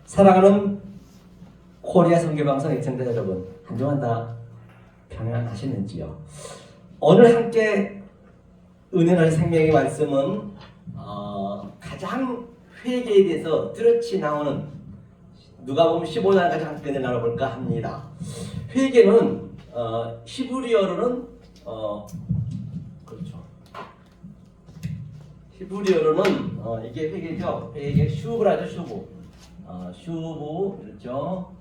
사랑하는 코리아 선교방송 애청자 여러분, 한 주간 다 평안하셨는지요? 오늘 함께 은혜의 생명의 말씀은 가장 회개에 대해서 뚜렷이 나오는 누가복음 15장 가장 함께 나눠볼까 합니다. 회개는 히브리어로는 그렇죠. 히브리어로는 이게 회개죠. 회개 슈브라죠, 슈브. 슈브 그렇죠.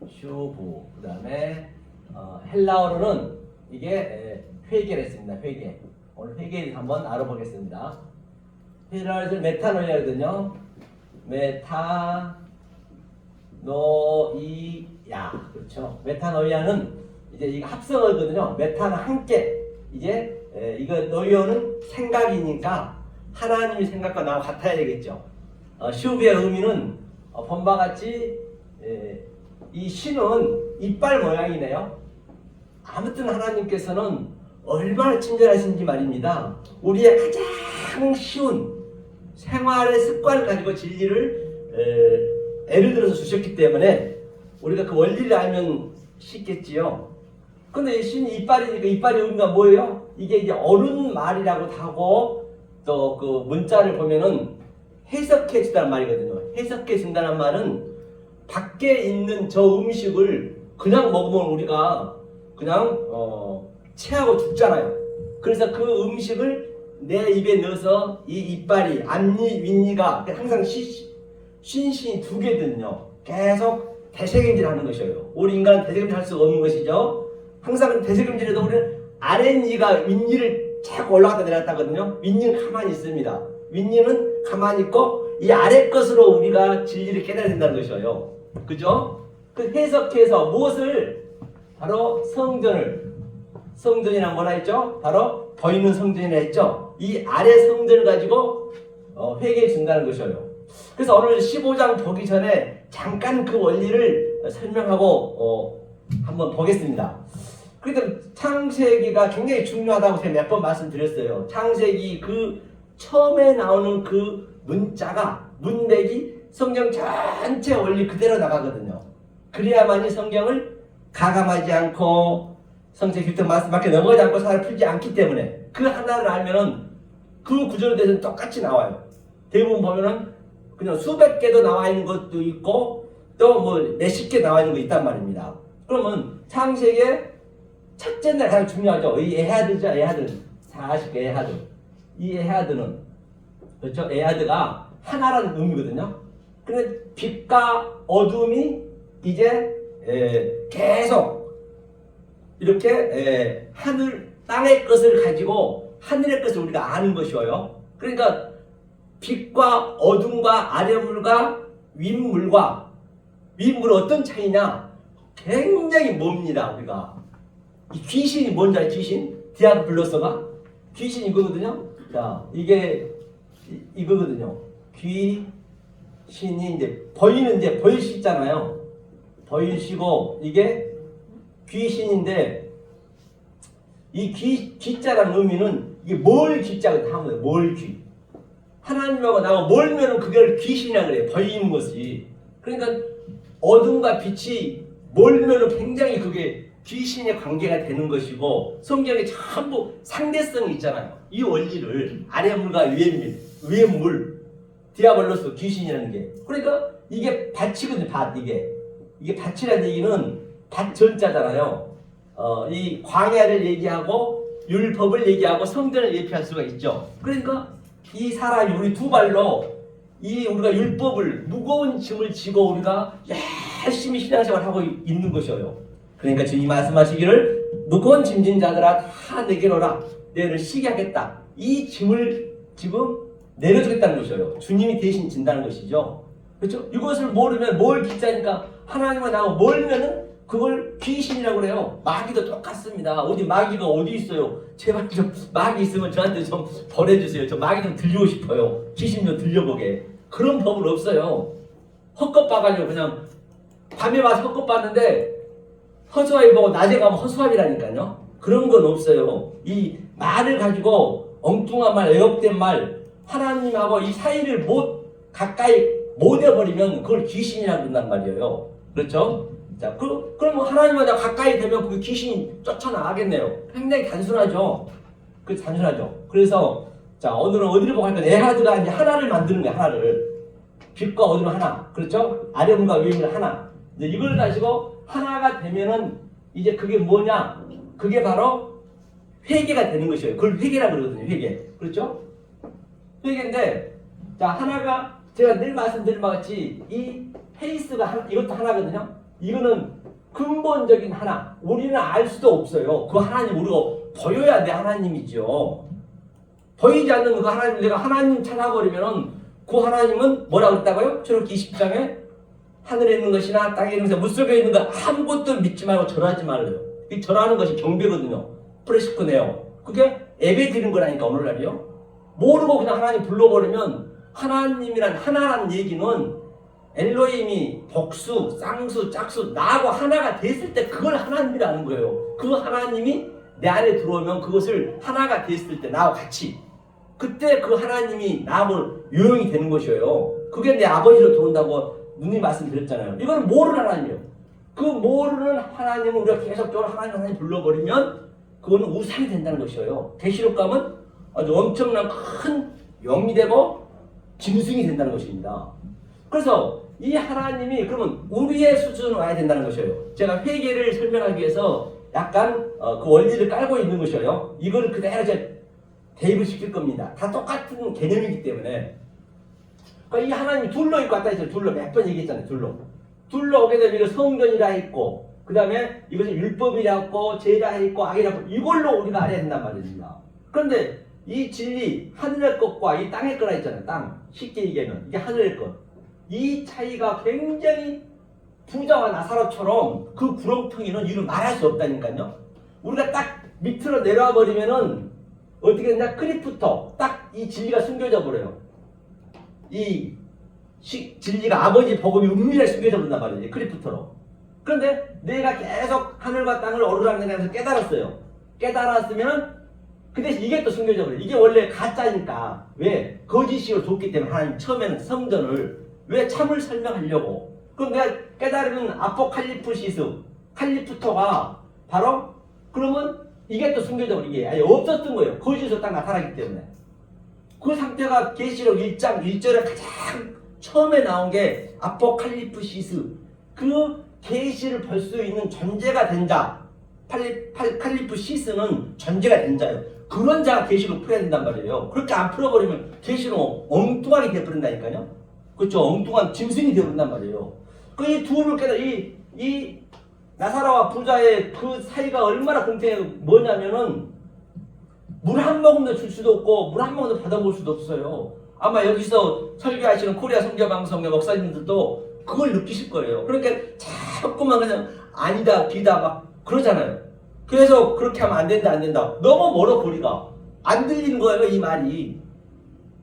슈브. 그다음에 헬라어로는 이게 회개를 했습니다. 회개. 오늘 회개에 대해서 한번 알아보겠습니다. 헬라어에서 메타노이아거든요. 메타노이아. 그렇죠. 메타노이아는 이제 이거 합성어거든요. 메타는 함께. 이제 이거 노이어는 생각이니까 하나님의 생각과 나와 같아야 되겠죠. 슈브의 의미는 본바 같이 이 신은 이빨 모양이네요. 아무튼 하나님께서는 얼마나 친절하신지 말입니다. 우리의 가장 쉬운 생활의 습관을 가지고 진리를 예를 들어서 주셨기 때문에 우리가 그 원리를 알면 쉽겠지요. 근데 이 신이 이빨이니까 이빨의 의미가 뭐예요? 이게 이제 어른 말이라고 하고 또 그 문자를 보면은 해석해 준다는 말이거든요. 해석해 준다는 말은 밖에 있는 저 음식을 그냥 먹으면 우리가 그냥 체하고 죽잖아요. 그래서 그 음식을 내 입에 넣어서 이 이빨이 앞니 윗니가 항상 신신이 두 개거든요. 계속 대세경질 하는 것이에요. 우리 인간은 대세경질 할 수가 없는 것이죠. 항상 대세경질에도 우리는 아랫니가 윗니를 자꾸 올라갔다 내려갔다 하거든요. 윗니는 가만히 있습니다. 윗니는 가만히 있고 이 아래 것으로 우리가 진리를 깨달아야 된다는 것이에요. 그죠? 그 해석해서 무엇을? 바로 성전이란 뭐라 했죠? 바로 보이는 성전이라 했죠? 이 아래 성전을 가지고 회개해 준다는 것이에요. 그래서 오늘 15장 보기 전에 잠깐 그 원리를 설명하고 한번 보겠습니다. 그런데 창세기가 굉장히 중요하다고 제가 몇 번 말씀드렸어요. 창세기 그 처음에 나오는 그 문자가 문맥이 성경 전체 원리 그대로 나가거든요. 그래야만이 성경을 가감하지 않고 성경 규칙 말씀 밖에 넘어가지 않고 사를 풀지 않기 때문에 그 하나를 알면은 그 구조에 대해서는 똑같이 나와요. 대부분 보면은 그냥 수백 개도 나와 있는 것도 있고 또 뭐 몇십 개 나와 있는 거 있단 말입니다. 그러면 창세기의 첫째 날 가장 중요하죠. 이 에하드죠. 에하드 40개 에하드. 이 에하드는 그렇죠. 에하드가 하나라는 의미거든요. 근데 빛과 어둠이 이제 계속 이렇게 하늘 땅의 것을 가지고 하늘의 것을 우리가 아는 것이어요. 그러니까 빛과 어둠과 아래물과 윗물과 윗물은 어떤 차이냐? 굉장히 멉니다. 우리가 이 귀신이 뭔지 알아요? 귀신? 디아블로스가 귀신 이거거든요. 자, 이게 이거거든요. 귀신이 이제 보이는 이제 보이시잖아요. 보이시고 이게 귀신인데 이 귀자라는 의미는 이게 뭘 귀자거든 하면 뭘 귀. 하나님하고 나하고 멀면은 그걸 귀신이라 그래요. 보이는 것이. 그러니까 어둠과 빛이 멀면은 굉장히 그게 귀신의 관계가 되는 것이고 성경에 전부 상대성이 있잖아요. 이 원리를 아래물과 위에 물 디아블로스 귀신이라는 게 그러니까 이게 밭이거든요. 밭 이게 밭이라는 얘기는 밭 전자잖아요. 이 광야를 얘기하고 율법을 얘기하고 성전을 예표할 수가 있죠. 그러니까 이 사람이 우리 두 발로 이 우리가 율법을 무거운 짐을 지고 우리가 열심히 신앙생활을 하고 있는 것이에요. 그러니까 주님 말씀하시기를 무거운 짐진 자들아 다 내게로 오라 너희를 쉬게 하겠다. 이 짐을 지금 내려주겠다는 것이에요. 주님이 대신 진다는 것이죠. 그렇죠? 이것을 모르면 뭘 기자니까 하나님과 나하고 멀면은 그걸 귀신이라고 그래요. 마귀도 똑같습니다. 어디 마귀가 어디 있어요? 제발 좀 마귀 있으면 저한테 좀 보내주세요. 저 마귀 좀 들리고 싶어요. 귀신 좀 들려보게. 그런 법은 없어요. 헛것 봐가지고 그냥 밤에 와서 헛것 봤는데 허수아비 보고 낮에 가면 허수아비라니까요. 그런 건 없어요. 이 말을 가지고 엉뚱한 말, 애역된 말 하나님하고 이 사이를 못 가까이 못 해버리면 그걸 귀신이라고 그런단 말이에요. 그렇죠? 자, 그럼 하나님보다 가까이 되면 그 귀신이 쫓아나가겠네요. 굉장히 단순하죠. 그 단순하죠. 그래서 자, 오늘은 어디를 보고 할 거냐? 에하드가 이제 하나를 만드는 거야. 하나를. 빛과 어둠 하나. 그렇죠? 아름과 위임을 하나. 이제 이걸 가지고 하나가 되면은 이제 그게 뭐냐? 그게 바로 회개가 되는 것이에요. 그걸 회개라고 그러거든요. 회개. 그렇죠? 회개인데 자, 하나가 제가 늘 말씀드린 바와 같이 이 페이스가 하나, 이것도 하나거든요. 이거는 근본적인 하나. 우리는 알 수도 없어요. 그 하나님 우리가 보여야 돼. 하나님이죠. 보이지 않는 그 하나님, 내가 하나님 찾아버리면은 그 하나님은 뭐라고 했다고요? 출애굽기 20장에 하늘에 있는 것이나 땅에 있는 것이나 물속에 있는 것 아무것도 믿지 말고 절하지 말래요. 이 절하는 것이 경배거든요. 프레시코네요. 그게 예배 드리는 거라니까 오늘날이요. 모르고 그냥 하나님 불러버리면 하나님이란 하나라는 얘기는 엘로힘이 복수, 쌍수, 짝수 나하고 하나가 됐을 때 그걸 하나님이라는 거예요. 그 하나님이 내 안에 들어오면 그것을 하나가 됐을 때 나하고 같이 그때 그 하나님이 나하고 요용이 되는 것이에요. 그게 내 아버지로 들어온다고 누님이 말씀드렸잖아요. 이거는 모르는 하나님이에요. 그 모르는 하나님을 우리가 계속적으로 하나님 불러버리면 그거는 우상이 된다는 것이에요. 계시록 가면 아주 엄청난 큰 영이 되고 짐승이 된다는 것입니다. 그래서 이 하나님이 그러면 우리의 수준으로 와야 된다는 것이에요. 제가 회개를 설명하기 위해서 약간 그 원리를 깔고 있는 것이에요. 이거를 그대로 제가 대입을 시킬 겁니다. 다 똑같은 개념이기 때문에. 그러니까 이 하나님이 둘로 있고 왔다 했잖아요. 둘로 몇 번 얘기했잖아요. 둘로 오게 되면 이거 성전이라 했고 그 다음에 이것을 율법이라 했고 죄라 했고 악이라 했고 이걸로 우리가 알아야 된단 말입니다. 그런데 이 진리 하늘의 것과 이 땅의 거라 했잖아요. 땅 쉽게 얘기하면 이게 하늘의 것. 이 차이가 굉장히 부자와 나사로처럼 그 구렁텅이는 이를 말할 수 없다니까요. 우리가 딱 밑으로 내려와 버리면은 어떻게 되냐? 크리프터 딱 이 진리가 숨겨져 버려요. 이 진리가 아버지 복음이 은밀하게 숨겨져 버린단 말이에요. 크리프터로. 그런데 내가 계속 하늘과 땅을 오르락내리면서 깨달았어요. 깨달았으면 그 대신 이게 또 숨겨져 버려요. 이게 원래 가짜니까. 왜? 거짓으로 줬기 때문에 하나님 처음에는 성전을 왜 참을 설명하려고. 그럼 내가 깨달으면 아포칼리프시스 칼리프토가 바로 그러면 이게 또 숨겨져 버리게 아예 없었던 거예요. 거짓으로 딱 나타나기 때문에. 그 상태가 계시록 1장 1절에 가장 처음에 나온 게 아포칼리프시스 그 계시를 볼 수 있는 존재가 된 자. 칼리프시스는 존재가 된 자예요. 그런 자가 계시록 풀어야 된단 말이에요. 그렇게 안 풀어버리면 계시는 엉뚱하게 되어버린다니까요. 그렇죠? 엉뚱한 짐승이 되어버린단 말이에요. 그 이 둘을 깨달아 이 나사로와 부자의 그 사이가 얼마나 공평해 뭐냐면은 물 한 모금도 줄 수도 없고 물 한 모금도 받아볼 수도 없어요. 아마 여기서 설교하시는 코리아 선교방송의 목사님들도 그걸 느끼실 거예요. 그러니까 자꾸만 그냥 아니다 비다 막 그러잖아요. 그래서 그렇게 하면 안 된다 안 된다. 너무 멀어 거리가. 안 들리는 거예요 이 말이.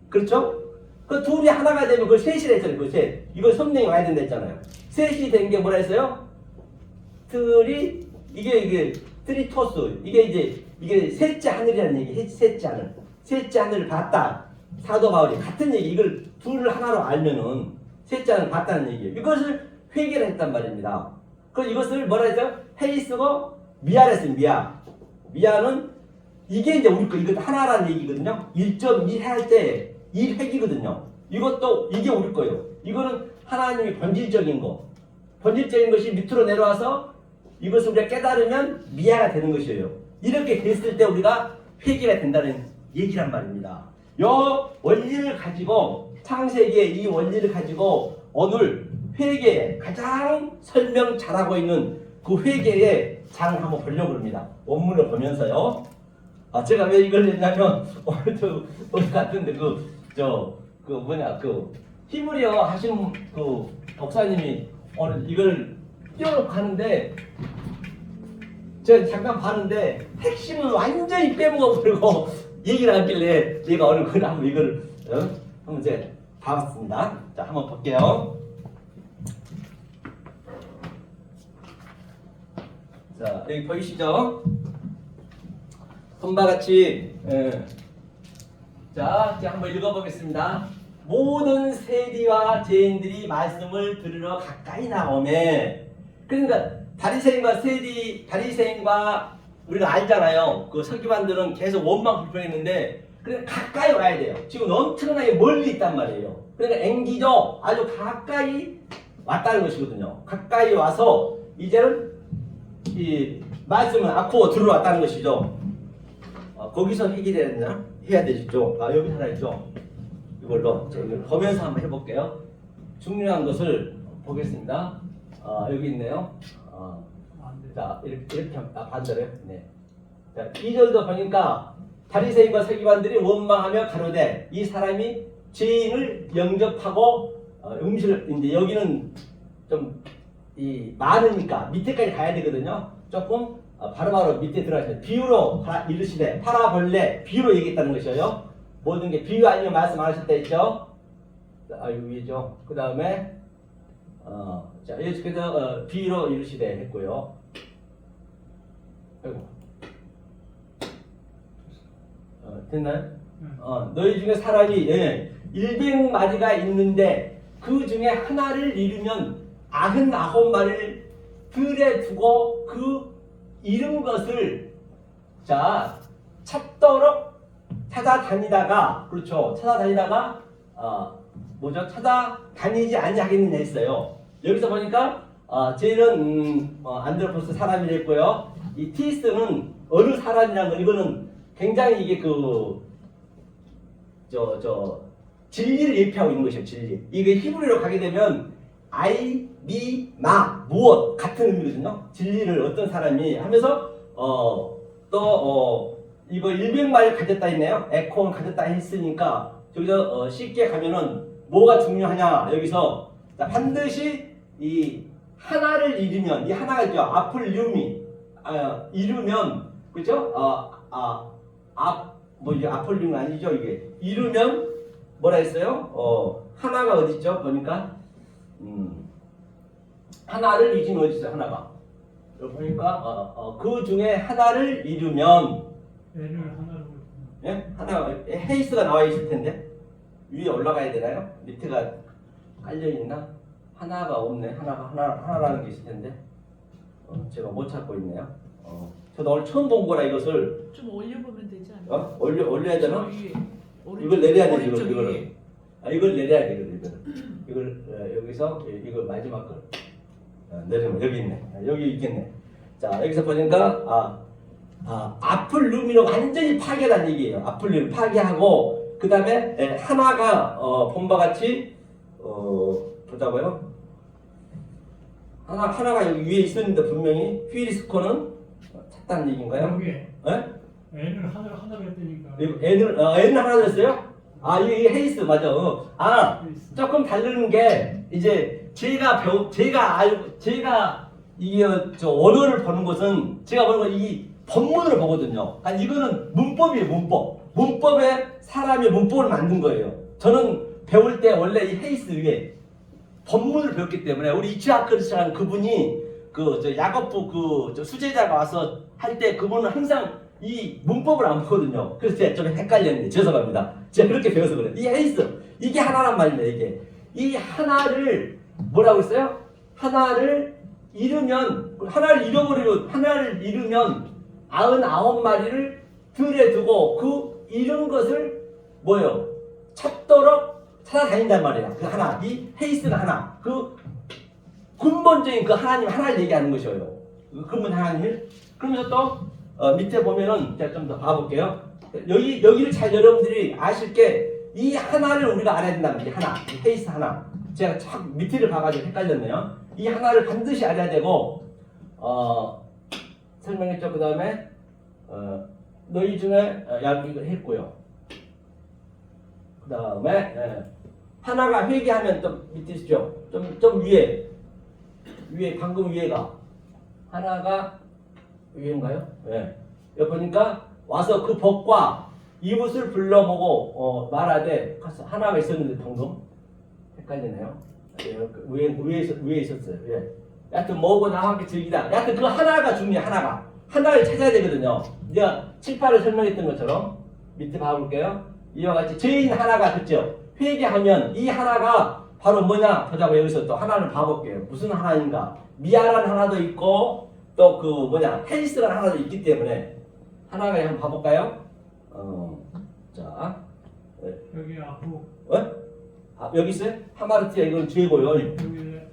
그렇죠? 그 둘이 하나가 되면 그걸 셋이라 했잖아요. 그 셋. 이걸 성령이 와야 된다 했잖아요. 셋이 된 게 뭐라 했어요? 이게 트리토스. 이게 셋째 하늘이라는 얘기. 셋째 하늘. 셋째 하늘을 봤다. 사도 바울이 같은 얘기. 이걸 둘을 하나로 알면은 셋째 하늘을 봤다는 얘기예요. 이것을 회개를 했단 말입니다. 그래서 이것을 뭐라 했어요? 헤이스고 미아라 했어요. 미아는 이게 이제 우리 거 이것도 하나라는 얘기거든요. 1.1 할 때 1획이거든요. 이것도 이게 우리 거예요. 이거는 하나님이 본질적인 거. 본질적인 것이 밑으로 내려와서 이것을 우리가 깨달으면 미아가 되는 것이에요. 이렇게 됐을 때 우리가 회개가 된다는 얘기란 말입니다. 이 원리를 가지고 창세기의 이 원리를 가지고 오늘 회개에 가장 설명 잘하고 있는 그 회개의 장을 한번 보려고 합니다. 원문을 보면서요. 제가 왜 이걸 했냐면 오늘도 어디 갔던데 히브리어 하시는 그 목사님이 오늘 이걸 띄워놓고 하는데 제가 잠깐 봤는데 핵심은 완전히 빼먹어버리고 얘기를 하길래 제가 오늘 한번 이걸 한번 제가 봐봤습니다. 자, 한번 볼게요. 자, 여기 보이시죠? 손바같이 자, 제가 한번 읽어보겠습니다. 모든 세리와 죄인들이 말씀을 들으러 가까이 나오매. 그러니까 바리새인과 우리가 알잖아요. 그 서기관들은 계속 원망 불평했는데 그래 가까이 와야 돼요. 지금 엄청나게 멀리 있단 말이에요. 그러니까 앵기죠. 아주 가까이 왔다는 것이거든요. 가까이 와서 이제는 이 말씀을 아쿠어 들어왔다는 것이죠. 거기서 해야 되죠. 여기 살아있죠. 이걸로 제가 이걸 보면서 한번 해볼게요. 중요한 것을 보겠습니다. 여기 있네요. 자 이렇게 반대로 네. 자 2절도 보니까 바리새인과 서기관들이 원망하며 가로되 이 사람이 죄인을 영접하고 음식을 이제 여기는 좀 많으니까 밑에까지 가야 되거든요. 조금 바로바로 밑에 들어가시면 비유로 이르시되 파라벌레 비유로 얘기했다는 것이에요. 모든 게 비유 아니면 말씀 안 하셨다 했죠. 여기 위죠. 그 다음에 자 예수께서 비유로 이르시되 했고요. 아이고. 됐나요? 너희 중에 사람이 100마리가 있는데 그 중에 하나를 잃으면 99마리를 들에 두고 그 잃은 것을 자 찾도록 찾아다니다가 그렇죠. 찾아다니다가 뭐죠? 찾아다니지 아니하겠느냐 했어요. 여기서 보니까 쟤는 안드로포스 사람이 됐고요. 이 티스는 어느 사람이라는 건 이거는 굉장히 이게 진리를 예표하고 있는 것이에요. 진리. 이게 히브리로 가게 되면 마 무엇 같은 의미거든요. 진리를 어떤 사람이 하면서 이거 100마리를 가졌다 했네요. 에콘 가졌다 했으니까 저기서 쉽게 가면은 뭐가 중요하냐 여기서 자, 반드시 이 하나를 잃으면 이 하나가 있죠. 아플륨이 잃으면 그렇죠? 이게 아플륨 아니죠 이게 잃으면 뭐라 했어요? 하나가 어디 있죠? 보니까 하나를 잊으면 어디 있어요? 하나가 여기 보니까 그 중에 하나를 잃으면 N을 하나로 예? 하나 헤이스가 나와 있을 텐데 위에 올라가야 되나요? 밑에가 깔려 있나? 하나가 없네. 하나라는 게 있을 텐데 제가 못 찾고 있네요. 저도 오늘 처음 본 거라 이것을 좀 올려보면 되지 않나요? 올려야 되나? 위에. 이걸 내려야 되지 오른쪽 이거를. 위에. 이걸 내려야 되거든 이걸 여기서 이거 마지막 걸 내리면 여기 있네. 여기 있겠네. 자 여기서 보니까 아플룸이로 완전히 파괴한 얘기예요. 아플룸 파괴하고 그 다음에 하나가 본바 같이 보자고요. 하나가 여기 위에 있었는데 분명히 휘리스코는 찾다는 얘기인가요? 여기에 네? N을 하나로 했다니까. N을 하나 줬어요? 이 헤이스 맞아. 조금 다르는 게 이제 제가 이게 원어를 보는 것은 제가 보는 건 이 본문을 보거든요. 이거는 문법이에요. 문법에 사람이 문법을 만든 거예요. 저는 배울 때 원래 이 헤이스 위에 본문을 배웠기 때문에 우리 이치아크리스라는 그분이 야곱부 수제자가 와서 할 때 그분은 항상 이 문법을 안 보거든요. 그래서 제가 좀 헷갈렸는데 죄송합니다. 제가 그렇게 배워서 그래요. 이 헤이스 이게 하나란 말입니다. 이게 이 하나를 뭐라고 했어요? 하나를 잃으면 하나를 잃으면 99마리를 들에 두고 그 잃은 것을 뭐예요? 찾도록 찾아다닌단 말이에요. 그 하나, 이 헤이스가 하나, 그 근본적인 그 하나님 하나를 얘기하는 것이에요. 그 근본 하나님을. 그러면서 또 밑에 보면은 제가 좀 더 봐볼게요. 여기를 잘 여러분들이 아실 게 이 하나를 우리가 알아야 된다는 거예요. 하나, 이 헤이스 하나. 제가 참 밑에를 봐가지고 헷갈렸네요. 이 하나를 반드시 알아야 되고 설명했죠. 그 다음에 너희 중에 이걸 했고요. 그 다음에 하나가 회개하면 좀 밑에 있죠. 좀 위에 방금 위에가 하나가 위인가요? 네. 여기 보니까 와서 그 벗과 이웃을 불러보고 말하되 하나가 있었는데 방금 헷갈리네요. 위에 있었어요. 예. 여하튼 뭐고 나와 함께 즐기다. 여하튼 그 하나가 중요해. 하나를 찾아야 되거든요. 내가 7, 8을 설명했던 것처럼 밑에 봐볼게요. 이와 같이 죄인 하나가 그죠? 회개하면 이 하나가 바로 뭐냐 보자고 여기서 또 하나를 봐볼게요. 무슨 하나인가? 미아란 하나도 있고 또 그 뭐냐 헬스란 하나도 있기 때문에 하나가 한번 봐볼까요? 자 여기 앞으로 여기 있어요? 하마르티아 이건 죄고요. 여기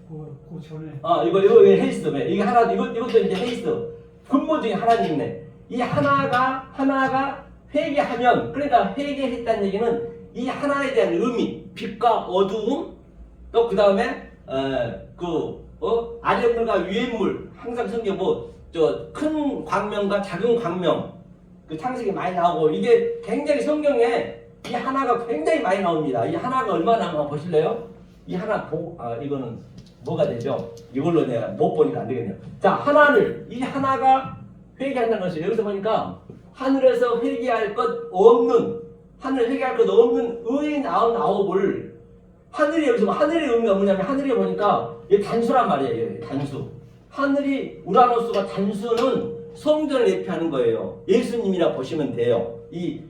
그 전에 이거 헬스 이게 하나 이것도 이제 헬스 근본적인 하나님이네. 이 하나가 회개하면 그러니까 회개했다는 얘기는 이 하나에 대한 의미, 빛과 어두움, 또 그 다음에 아랫 물과 위에 물 항상 성경 큰 광명과 작은 광명 그 창세기 많이 나오고 이게 굉장히 성경에 이 하나가 굉장히 많이 나옵니다. 이 하나가 얼마나 한번 보실래요? 이 하나 이거는 뭐가 되죠? 이걸로 내가 못 보니까 안 되겠네요. 자, 이 하나가 회개한다는 것이 여기서 보니까 하늘에서 회개할 것 없는 의인 99을 하늘의 의미가 뭐냐면 하늘에 보니까 이게 단수란 말이에요. 단수. 우라노스가 단수는 성전을 예표하는 거예요. 예수님이라 보시면 돼요. 이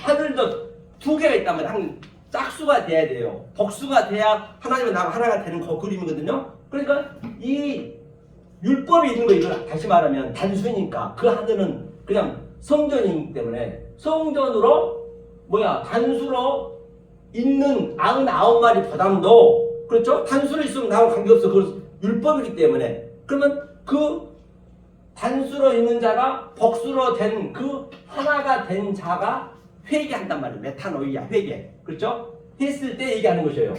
하늘도 두 개가 있단 말이에요. 짝수가 돼야 돼요. 복수가 돼야 하나님과 나가 하나가 되는 그 그림이거든요. 그러니까 이 율법이 있는 거 이걸 다시 말하면 단수니까 그 하늘은 그냥 성전이기 때문에 성전으로 단수로 있는 99마리 보담도 그렇죠? 단수로 있으면 나하고 관계없어. 그건 율법이기 때문에 그러면 그 단수로 있는 자가 복수로 된 그 하나가 된 자가 회개한단 말이에요. 메타노이아 회개. 그렇죠? 했을 때 얘기하는 것이에요.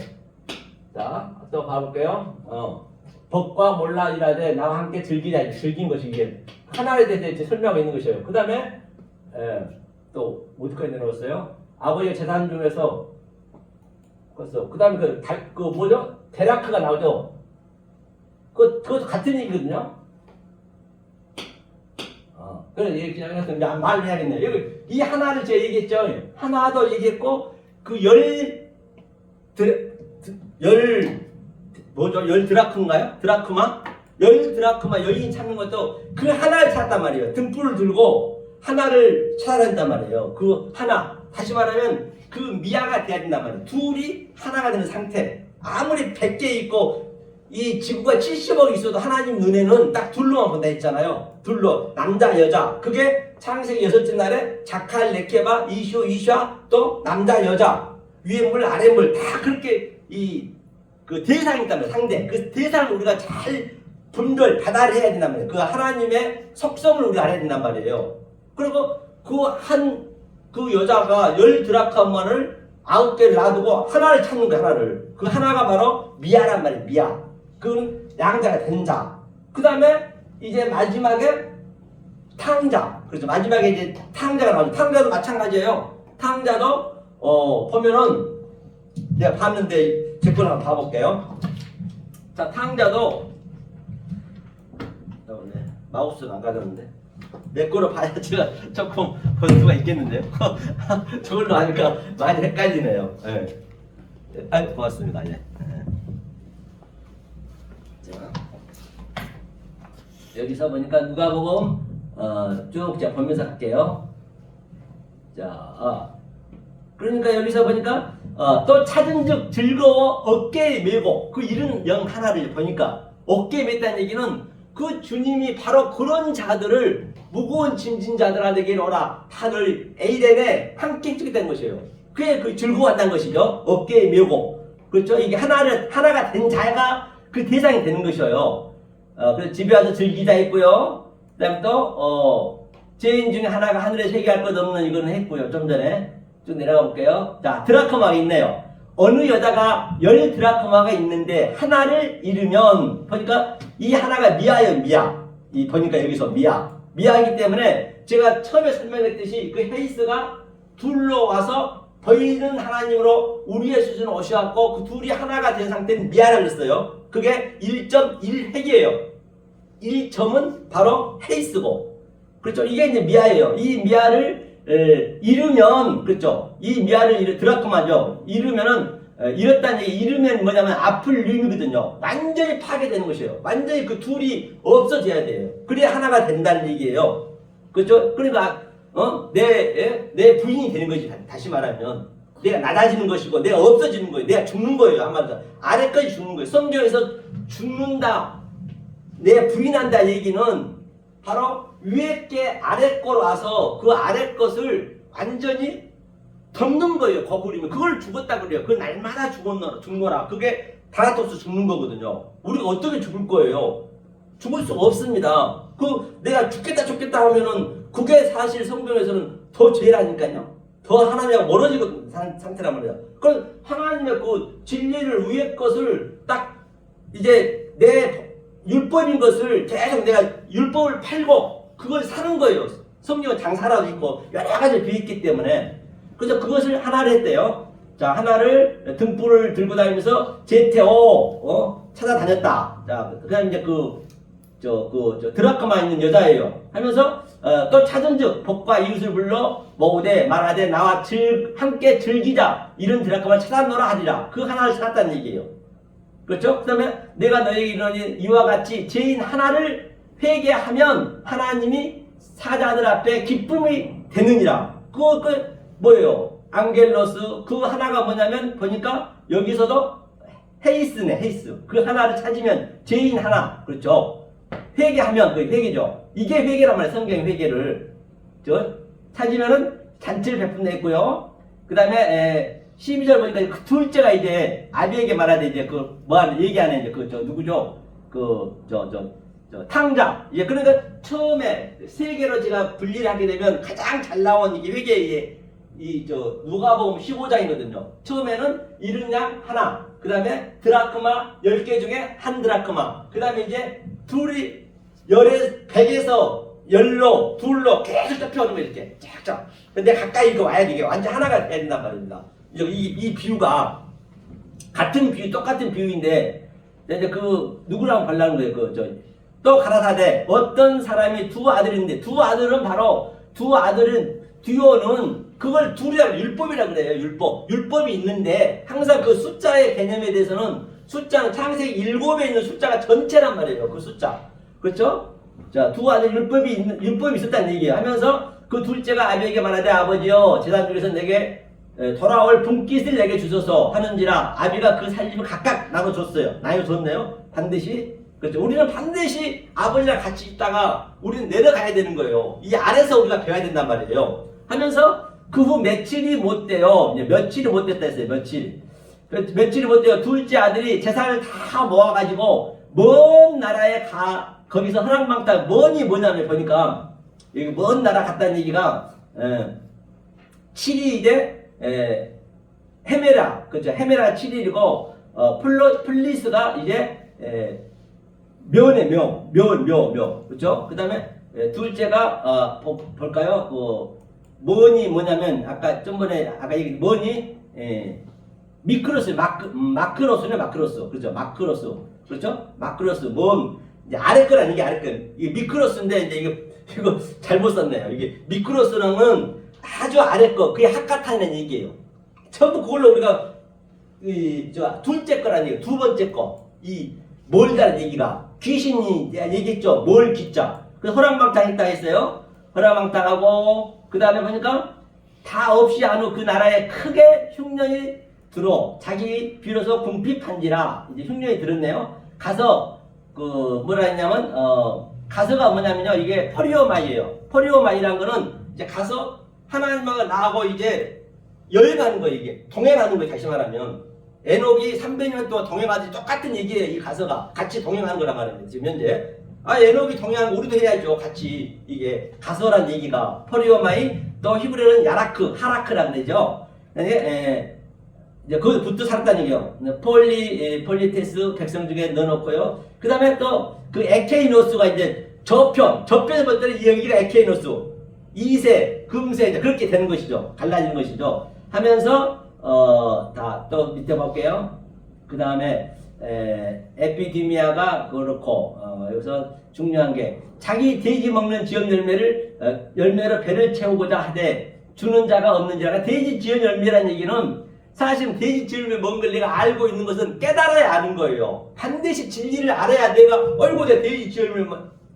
자, 또 봐볼게요. 법과 몰라 일하되 나와 함께 즐기자. 즐긴 것이 이게 하나에 대해서 설명하고 있는 것이에요. 그 다음에 또 어디까지 내려왔어요? 아버지의 재산 중에서 그 다음에 데라크가 나오죠? 그것도 같은 얘기거든요? 그래서 그냥 말을 해야겠네요. 여기 이 하나를 제가 얘기했죠? 하나도 얘기했고, 열 드라크인가요? 열 드라크마 여인 찾는 것도 그 하나를 찾단 말이에요. 등불을 들고 하나를 찾아낸단 말이에요. 그 하나. 다시 말하면 그 미아가 돼야 된단 말이에요. 둘이 하나가 되는 상태. 아무리 100개 있고 이 지구가 70억 있어도 하나님 눈에는 딱 둘로만 본다 했잖아요. 둘로. 남자, 여자. 그게 창세기 6째 날에 자칼, 레케바, 이슈아 또 남자, 여자. 위에 물, 아래 물 다 그렇게 그 대상이 있다면 상대. 그 대상을 우리가 잘 받아야 된단 말이에요. 그 하나님의 속성을 우리가 알아야 된단 말이에요. 그리고 그 여자가 10 드라크마를 9개를 놔두고 하나를 찾는 거예요. 하나를. 그 하나가 바로 미아란 말이에요. 미아. 그건 양자가 된 자. 그 다음에 이제 마지막에 탕자. 그래서 마지막에 이제 탕자가 나오죠. 탕자도 마찬가지예요. 탕자도 보면은 내가 봤는데 제 걸 한번 봐볼게요. 자, 탕자도 마우스는 안 가졌는데 내 거로 봐야 제가 조금 볼 수가 있겠는데요. 저걸로 하니까 많이 헷갈리네요. 네. 고맙습니다. 예. 자, 여기서 보니까 누가복음 쭉 제가 보면서 할게요. 자, 그러니까 여기서 보니까 또 찾은즉 즐거워 어깨에 메고 그 이른 영 하나를 보니까 어깨에 맸다는 얘기는 그 주님이 바로 그런 자들을 무거운 짐진 자들에게 오라 하늘 에이덴에 함께 찍겠다는 것이에요. 그게 그 즐거워한다는 것이죠. 어깨에 메고. 그렇죠? 이게 하나가 된 자가 그 대상이 되는 것이에요. 그래서 집에 와서 즐기자 했고요. 그 다음에 또 죄인 중에 하나가 하늘에 회개할 것 없는 이거는 했고요. 좀 전에 쭉 내려가 볼게요. 자, 드라크마가 있네요. 어느 여자가 10 드라크마가 있는데 하나를 잃으면 보니까 이 하나가 미아예요. 미아. 보니까 여기서 미아이기 때문에 제가 처음에 설명했듯이 그 헤이스가 둘로 와서 보이는 하나님으로 우리의 수준을 오셔갖고 그 둘이 하나가 된 상태는 미아라고 했어요. 그게 1.1 핵이에요. 1점은 바로 헤이스고, 그렇죠? 이게 이제 미아예요. 이 미아를 잃으면, 그렇죠? 이 미아를 드라크마죠. 잃으면은 잃었다는 얘기, 잃으면 뭐냐면 아플륨이거든요. 완전히 파괴되는 것이에요. 완전히 그 둘이 없어져야 돼요. 그래야 하나가 된다는 얘기예요. 그렇죠? 그러니까 내 부인이 되는 거지. 다시 말하면 내가 낮아지는 것이고 내가 없어지는 거예요. 내가 죽는 거예요. 한마디로 아래까지 죽는 거예요. 성경에서 죽는다, 내 부인한다 얘기는 바로 위에 게 아래 거로 와서 그 아래 것을 완전히 덮는 거예요. 거부리면 그걸 죽었다 그래요. 그 날마다 죽노라. 그게 다나토스 죽는 거거든요. 우리가 어떻게 죽을 거예요? 죽을 수가 없습니다. 그 내가 죽겠다 하면은 그게 사실 성경에서는 더 죄라니까요. 더 하나님하고 멀어지고 상태란 말이야. 그럼 하나님의 그 진리를 위의 것을 딱 이제 내 율법인 것을 계속 내가 율법을 팔고 그걸 사는 거예요. 성경은 장사라도 있고 여러 가지 비있기 때문에. 그래서 그것을 하나를 했대요. 자, 하나를 등불을 들고 다니면서 제테오 찾아다녔다. 자, 그다음 이제 드라크마 있는 여자예요. 하면서 또 찾은즉 복과 이웃을 불러 모으되 말하되 나와 함께 즐기자. 이런 드라크마를 찾아노라 하리라. 그 하나를 찾았다는 얘기예요. 그렇죠? 그 다음에 내가 너에게 이르노니 이와 같이 죄인 하나를 회개하면 하나님이 사자들 앞에 기쁨이 되느니라. 그 뭐예요? 앙겔로스. 그 하나가 뭐냐면 보니까 여기서도 헤이스네, 헤이스. 그 하나를 찾으면 죄인 하나. 그렇죠? 회개하면 그 회개죠. 이게 회개란 말이에요. 성경 회개를 찾으면은 잔치를 베푼다 했고요. 그 다음에 12절 보니까 그 둘째가 이제 아비에게 말하되 이제 얘기하는 이제 누구죠? 탕자. 이제 그러니까 처음에 세 개로 제가 분리를 하게 되면 가장 잘 나온 이게 회개의 누가복음 15장이거든요. 처음에는 이른 양 하나, 그 다음에 드라크마 10개 중에 한 드라크마, 그 다음에 이제 둘이 100에서 10로, 둘로 계속 잡혀오는 거 이렇게 쫙쫙. 근데 가까이 이거 와야 돼. 이게 완전 하나가 돼야 된단 말입니다. 이 비유가 똑같은 비유인데, 이제 누구랑 발라는 거예요? 또 가라사대 어떤 사람이 두 아들인데, 듀오는 그걸 둘이라고 율법이라고 그래요. 율법이 있는데 항상 그 숫자의 개념에 대해서는 숫자는 창세기 7에 있는 숫자가 전체란 말이에요. 그 숫자. 그렇죠? 자, 두 아들 율법이 있었다는 얘기예요. 하면서 그 둘째가 아비에게 말하되 아버지여 제단 중에서 내게 돌아올 분깃을 내게 주소서 하는지라. 아비가 그 살림을 각각 나눠줬어요. 나눠줬네요. 반드시. 그렇죠. 우리는 반드시 아버지랑 같이 있다가 우리는 내려가야 되는 거예요. 이 아래서 우리가 배워야 된단 말이에요. 하면서 그 후 며칠이 못 돼요. 며칠이 못 됐다 했어요. 며칠이 못 돼요. 둘째 아들이 재산을 다 모아가지고 먼 나라에 거기서 허랑방탕. 뭐냐면 보니까 여기 먼 나라 갔다는 얘기가 7이 이제 헤메라. 그렇죠. 헤메라가 7일이고 플리스가 이제 묘. 그렇죠? 그 다음에 둘째가 볼까요? 뭐냐면 아까 얘기 미크로스 마크로스. 그렇죠? 마크로스 이제 아래 거란 이게 아래 거. 이게 미크로스인데 이제 이거 잘못 썼네요. 이게 미크로스는 아주 아래 거. 그게 학가탄이라는 얘기예요. 전부 그걸로 우리가 둘째 거란 얘기예요. 두 번째 거. 이 멀다는 얘기가 귀신이 얘기했죠. 멀 기자. 그래서 허랑방탕했다 했어요. 허랑방탕하고 그 다음에 보니까 다 없이 안 후 그 나라에 크게 흉년이 들어 자기 비로소 궁핍한지라. 이제 흉년이 들었네요. 가서 뭐라 했냐면 가서가 뭐냐면요. 이게 퍼리오마이예요. 퍼리오마이란 거는 이제 가서 하나님과 나하고 이제 여행하는 거예요. 이게 동행하는 거예요. 다시 말하면 에녹이 300년 동안 동행하지 똑같은 얘기예요. 이 가서가 같이 동행하는 거란 말입니다. 지금 현재 에녹이 동행하는 거 우리도 해야죠. 같이. 이게 가서란 얘기가 퍼리오마이. 또 히브리어는 하라크라는 되죠. 이제 거기부터 살았다는 얘기예요. 폴리테스 백성 중에 넣어놓고요. 그 다음에 또 그 에케이노스가 이제 저편에 봤더니 여기가 에케이노스 2세 금세 이제 그렇게 되는 것이죠. 갈라지는 것이죠. 하면서 또 밑에 볼게요. 그 다음에 에피디미아가 그렇고 여기서 중요한 게 자기 돼지 먹는 지연 열매로 배를 채우고자 하되 주는 자가 없는 자가 돼지 지연 열매라는 얘기는 사실 돼지 지연 열매 먹는 걸 내가 알고 있는 것은 깨달아야 아는 거예요. 반드시 진리를 알아야 내가 내가 돼지 지연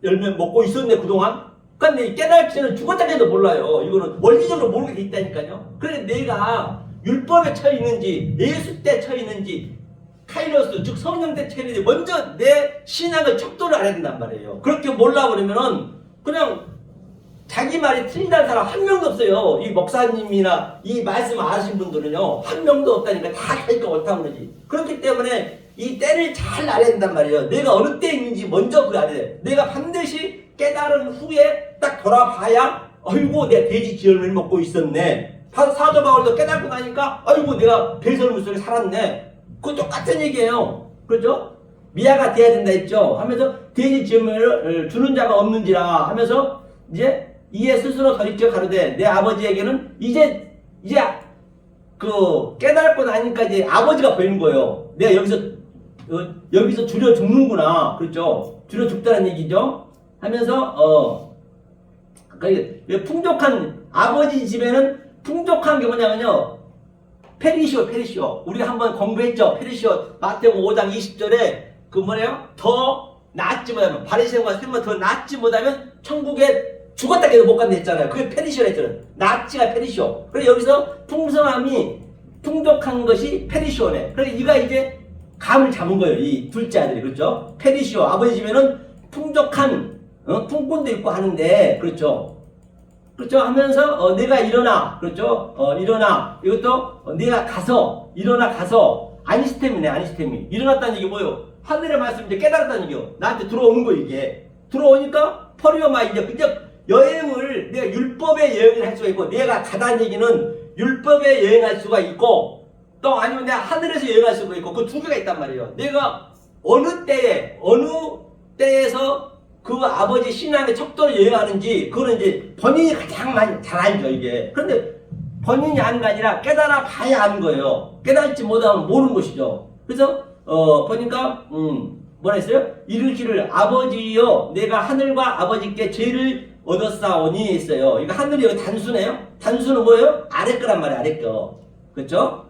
열매 먹고 있었네 그동안. 그러니까 깨달을 때는 죽었다지도 몰라요. 이거는 원리적으로 모르게 돼 있다니까요. 그래 내가 율법에 처해 있는지 예수 때 처해 있는지 카이로스 즉 성령 때 처해 있는지 먼저 내 신앙을 척도를 안 해야 된단 말이에요. 그렇게 몰라버리면은 그냥 자기 말이 틀리다는 사람 한 명도 없어요. 이 목사님이나 이 말씀 아신 분들은요 한 명도 없다니까 다 자기가 옳다는 거지. 그렇기 때문에 이 때를 잘 알아야 된단 말이에요. 내가 어느 때 있는지 먼저 그걸 알아야 돼. 내가 반드시 깨달은 후에 딱 돌아봐야 아이고 내가 돼지 지혈을 먹고 있었네. 사도 바울도 깨닫고 나니까 아이고 내가 배설물 속에 살았네. 그거 똑같은 얘기예요. 그렇죠? 미아가 돼야 된다 했죠. 하면서 돼지 지혈을 주는 자가 없는지라 하면서 이제 이에 스스로 돌이켜 가로되 내 아버지에게는 이제 그 깨닫고 나니까 이제 아버지가 보이는 거예요. 내가 여기서 줄여 죽는구나. 그렇죠? 줄여 죽다는 얘기죠. 하면서 그러니까 풍족한 아버지 집에는 풍족한 게 뭐냐면요. 페리시오. 우리가 한번 공부했죠. 페리시오 마태복음 5장 20절에 그 뭐래요? 더 낫지 못하면 바리새인과 세리만 더 낫지 못하면 천국에 죽었다 해도 못 간다 했잖아요. 그게 페리시오라 했잖아요. 낫지가 페리시오. 그래서 여기서 풍성함이 풍족한 것이 페리시오네. 그래서 이가 이제 감을 잡은 거예요. 이 둘째 아들이. 그렇죠? 페리시오. 아버지 집에는 풍족한 품꾼도 있고 하는데 그렇죠? 그렇죠? 하면서 내가 일어나. 그렇죠? 일어나. 이것도 내가 가서 일어나 가서 아니스템이네. 아니스템이. 일어났다는 얘기 뭐예요? 하늘의 말씀 이제 깨달았다는 얘기요. 나한테 들어오는 거 이게. 들어오니까 퍼리오마 이제 그냥 여행을 내가 율법의 여행을 할 수가 있고 내가 가다는 얘기는 율법의 여행할 수가 있고 또 아니면 내가 하늘에서 여행할 수가 있고 그 두 개가 있단 말이에요. 내가 어느 때에서 그 아버지 신앙의 척도로 여행하는지 그거는 이제 본인이 가장 많이 잘 알죠 이게. 그런데 본인이 아는 게 아니라 깨달아 봐야 아는 거예요. 깨달지 못하면 모르는 것이죠. 그래서 보니까 뭐라 했어요? 이르기를 아버지여 내가 하늘과 아버지께 죄를 얻었사오니 했어요. 이거 하늘이 여기 단수네요. 단수는 뭐예요? 아래 거란 말이에요. 아래 거. 그렇죠?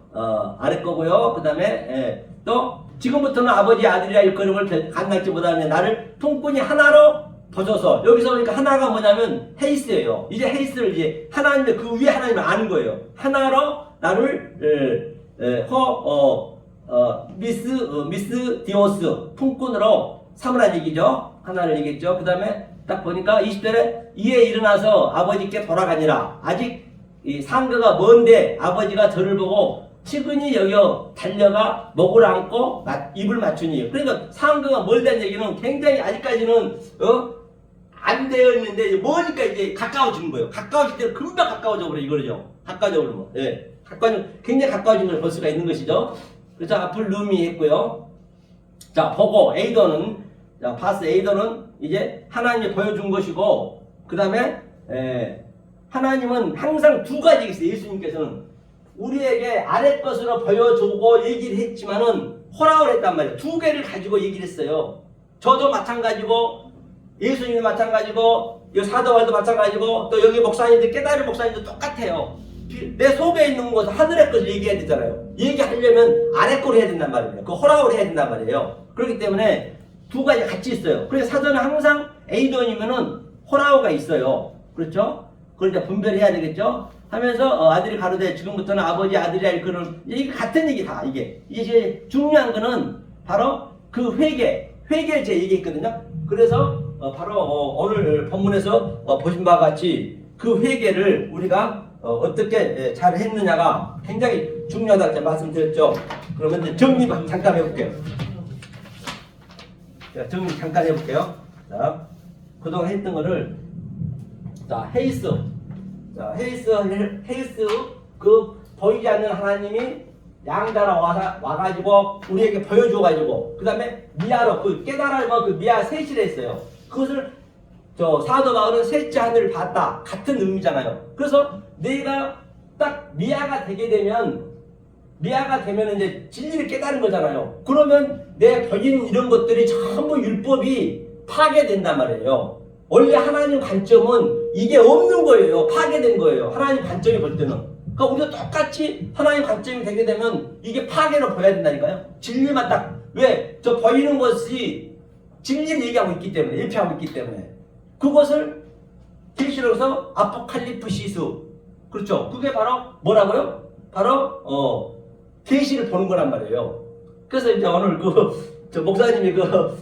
아래 거고요. 그 다음에 또 지금부터는 아버지 아들이라 일거름을 감당치 못하는 나를 통꾼이 하나로 벗어서 여기서 그러니까 하나가 뭐냐면 헤이스예요. 이제 헤이스를 이제 하나님의 그 위에 하나님을 아는 거예요. 하나로 나를 미스 디오스 통꾼으로 삼으란 얘기죠. 하나를 얘기했죠. 그 다음에 딱 보니까 20절에 이에 일어나서 아버지께 돌아가니라. 아직 이 상가가 먼데 아버지가 저를 보고 측은히 여겨 달려가 목을 안고 입을 맞추니. 그러니까 상가가 멀다는 얘기는 굉장히 아직까지는 안 되어 있는데 머니까 이제 가까워지는 거예요. 가까워질 때 금방 가까워져 버려 이거죠. 가까워져 버리면 굉장히 가까워진 걸 볼 수가 있는 것이죠. 그래서 앞을 룸이 했고요. 자 보고 에이더는 파스 에이더는 이제 하나님이 보여준 것이고 그 다음에 하나님은 항상 두 가지 있어요. 예수님께서는 우리에게 아래 것으로 보여주고 얘기를 했지만은 허락을 했단 말이에요. 두 개를 가지고 얘기를 했어요. 저도 마찬가지고 예수님도 마찬가지고 사도바울도 마찬가지고 또 여기 목사님들 깨달은 목사님도 똑같아요. 내 속에 있는 것을 하늘의 것을 얘기해야 되잖아요. 얘기하려면 아래 거를 해야 된단 말이에요. 그 허락을 해야 된단 말이에요. 그렇기 때문에 두 가지 같이 있어요. 그래서 사전에 항상 에이돈이면은 호라오가 있어요. 그렇죠? 그걸 이제 분별해야 되겠죠? 하면서 아들이 가로되 지금부터는 아버지 아들이라 일컬음 이게 같은 얘기다. 이게 중요한 거는 바로 그 회개를 제가 얘기했거든요. 그래서 바로 오늘 본문에서 보신 바와 같이 그 회개를 우리가 어떻게 잘 했느냐가 굉장히 중요하다고 말씀드렸죠. 그러면 이제 정리 잠깐 해볼게요. 자, 정리 잠깐 해볼게요. 자, 그동안 했던 거를 헤이스 그 보이지 않는 하나님이 양자로 와가지고 우리에게 보여줘가지고 그 다음에 미아로 그 깨달아서 그 미아 셋이라 했어요. 그것을 사도 바울은 셋째 하늘을 봤다 같은 의미잖아요. 그래서 내가 딱 미아가 되면 이제 진리를 깨달은 거잖아요. 그러면 내 보이는 이런 것들이 전부 율법이 파괴된단 말이에요. 원래 하나님 관점은 이게 없는 거예요. 파괴된 거예요. 하나님 관점이 볼 때는. 그러니까 우리가 똑같이 하나님 관점이 되게 되면 이게 파괴로 보여야 된다니까요. 진리만 딱 왜? 저 보이는 것이 진리를 얘기하고 있기 때문에 일피하고 있기 때문에 그것을 계시록에서 아포칼리프시스 그렇죠. 그게 바로 뭐라고요? 바로 계시를 보는 거란 말이에요. 그래서 이제 오늘 저 목사님이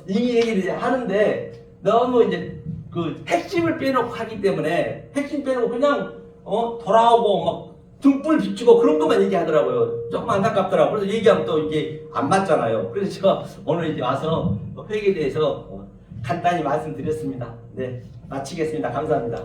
이 얘기를 이제 하는데 너무 이제 그 핵심을 빼놓고 하기 때문에 핵심 빼놓고 그냥 돌아오고 막 등불 비추고 그런 것만 얘기하더라고요. 조금 안타깝더라고요. 그래서 얘기하면 또 이게 안 맞잖아요. 그래서 제가 오늘 이제 와서 회계에 대해서 간단히 말씀드렸습니다. 네, 마치겠습니다. 감사합니다.